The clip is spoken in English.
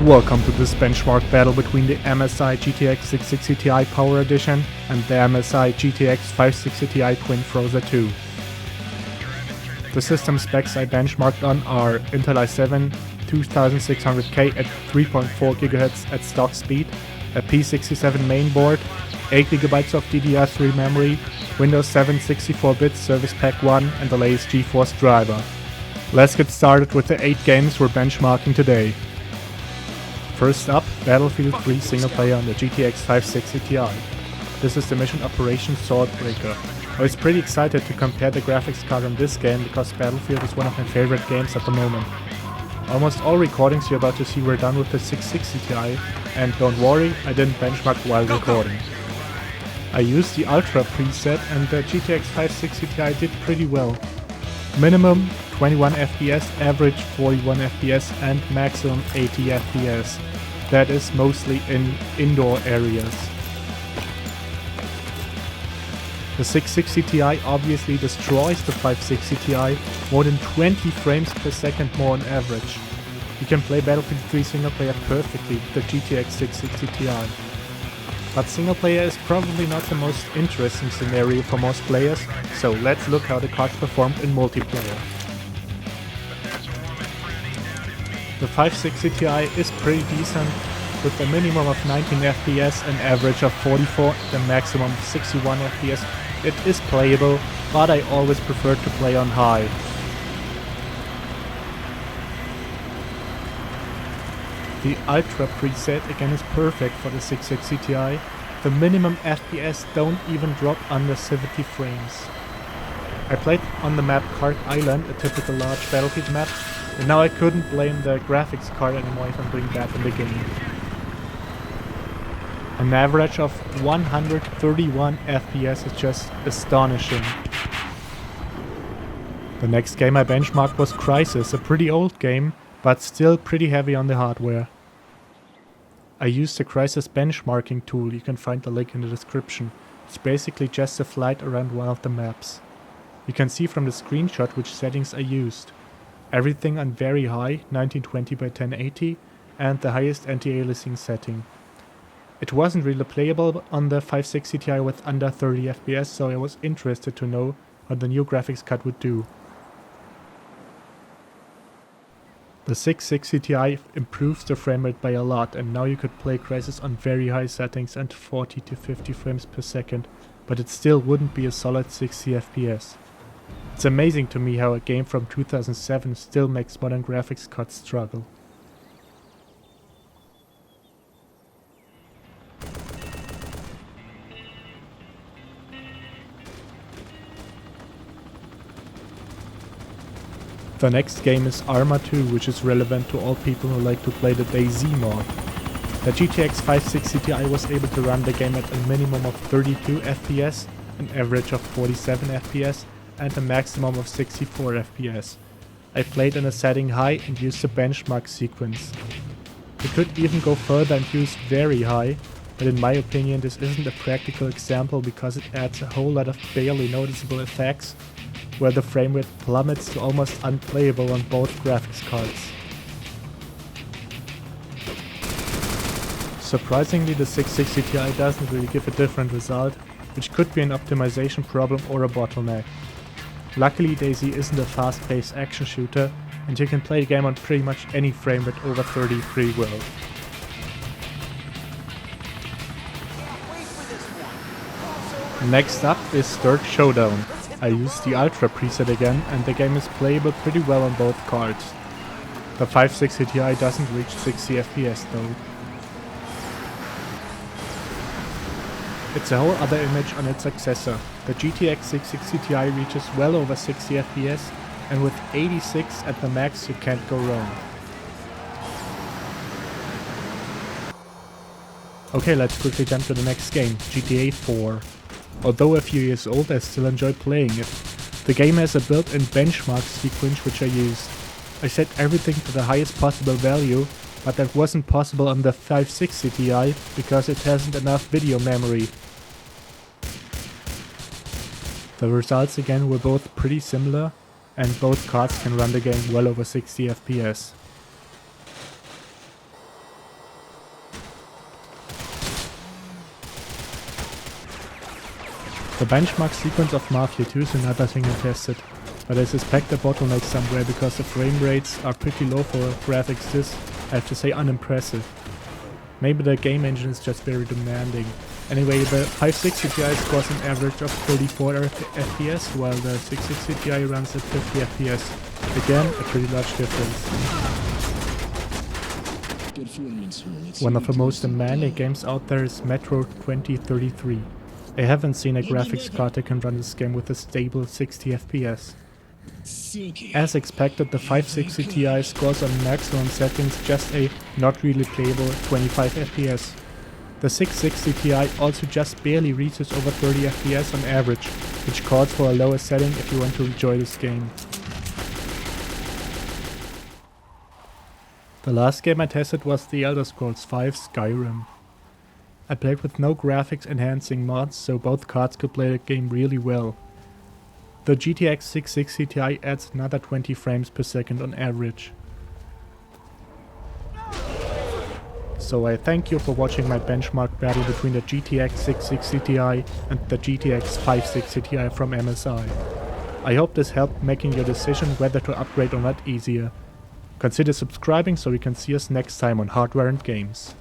Welcome to this benchmark battle between the MSI GTX 660 Ti Power Edition and the MSI GTX 560 Ti Twin Frozer 2. The system specs I benchmarked on are Intel i7 2600K at 3.4 GHz at stock speed, a P67 mainboard, 8GB of DDR3 memory, Windows 7 64-bit Service Pack 1 and the latest GeForce driver. Let's get started with the 8 games we're benchmarking today. First up, Battlefield 3 single player on the GTX 560 Ti. This is the mission Operation Swordbreaker. I was pretty excited to compare the graphics card on this game because Battlefield is one of my favorite games at the moment. Almost all recordings you're about to see were done with the 660 Ti, and don't worry, I didn't benchmark while recording. I used the Ultra preset and the GTX 560 Ti did pretty well. Minimum 21 FPS, average 41 FPS and maximum 80 FPS. That is mostly in indoor areas. The 660 Ti obviously destroys the 560 Ti, more than 20 frames per second more on average. You can play Battlefield 3 single player perfectly with the GTX 660 Ti. But single player is probably not the most interesting scenario for most players, so let's look how the card performed in multiplayer. The 560 Ti is pretty decent, with a minimum of 19 FPS, an average of 44 and a maximum of 61 FPS. It is playable, but I always prefer to play on high. The Ultra preset again is perfect for the 660 Ti. The minimum FPS don't even drop under 70 frames. I played on the map Kharg Island, a typical large Battlefield map, and now I couldn't blame the graphics card anymore if I'm doing that in the game. An average of 131 FPS is just astonishing. The next game I benchmarked was Crysis, a pretty old game, but still pretty heavy on the hardware. I used the Crysis benchmarking tool, you can find the link in the description. It's basically just a flight around one of the maps. You can see from the screenshot which settings I used. Everything on very high, 1920 by 1080, and the highest anti-aliasing setting. It wasn't really playable on the 560 Ti with under 30 FPS, so I was interested to know what the new graphics card would do. The 660 Ti improves the frame rate by a lot, and now you could play Crysis on very high settings and 40 to 50 frames per second, but it still wouldn't be a solid 60 FPS. It's amazing to me how a game from 2007 still makes modern graphics cards struggle. The next game is Arma 2, which is relevant to all people who like to play the DayZ mod. The GTX 560 Ti was able to run the game at a minimum of 32 FPS, an average of 47 FPS and a maximum of 64 FPS. I played in a setting high and used the benchmark sequence. You could even go further and use very high, but in my opinion this isn't a practical example because it adds a whole lot of barely noticeable effects, where the frame rate plummets to almost unplayable on both graphics cards. Surprisingly, the 660 Ti doesn't really give a different result, which could be an optimization problem or a bottleneck. Luckily, DayZ isn't a fast-paced action shooter, and you can play the game on pretty much any frame rate over 30 pretty well. Next up is third Showdown. I used the Ultra preset again, and the game is playable pretty well on both cards. The 560 Ti doesn't reach 60 FPS though. It's a whole other image on its successor. The GTX 660 Ti reaches well over 60 FPS, and with 86 at the max you can't go wrong. Okay, let's quickly jump to the next game, GTA 4. Although a few years old, I still enjoy playing it. The game has a built-in benchmark sequence which I used. I set everything to the highest possible value, but that wasn't possible on the 560 Ti because it hasn't enough video memory. The results again were both pretty similar, and both cards can run the game well over 60 FPS. The benchmark sequence of Mafia 2 is another thing I tested, but I suspect a bottleneck somewhere because the frame rates are pretty low for graphics this, I have to say, unimpressive. Maybe the game engine is just very demanding. Anyway, the 560 Ti scores an average of 34 FPS, while the 660 Ti runs at 50 FPS. Again, a pretty large difference. One of the most demanding games out there is Metro 2033. I haven't seen a graphics card that can run this game with a stable 60 FPS. As expected, the 560 Ti scores on maximum settings just a not really playable 25 FPS. The 660 Ti also just barely reaches over 30 FPS on average, which calls for a lower setting if you want to enjoy this game. The last game I tested was The Elder Scrolls V Skyrim. I played with no graphics enhancing mods, so both cards could play the game really well. The GTX 660 Ti adds another 20 frames per second on average. So I thank you for watching my benchmark battle between the GTX 660 Ti and the GTX 560 Ti from MSI. I hope this helped making your decision whether to upgrade or not easier. Consider subscribing so you can see us next time on Hardware and Games.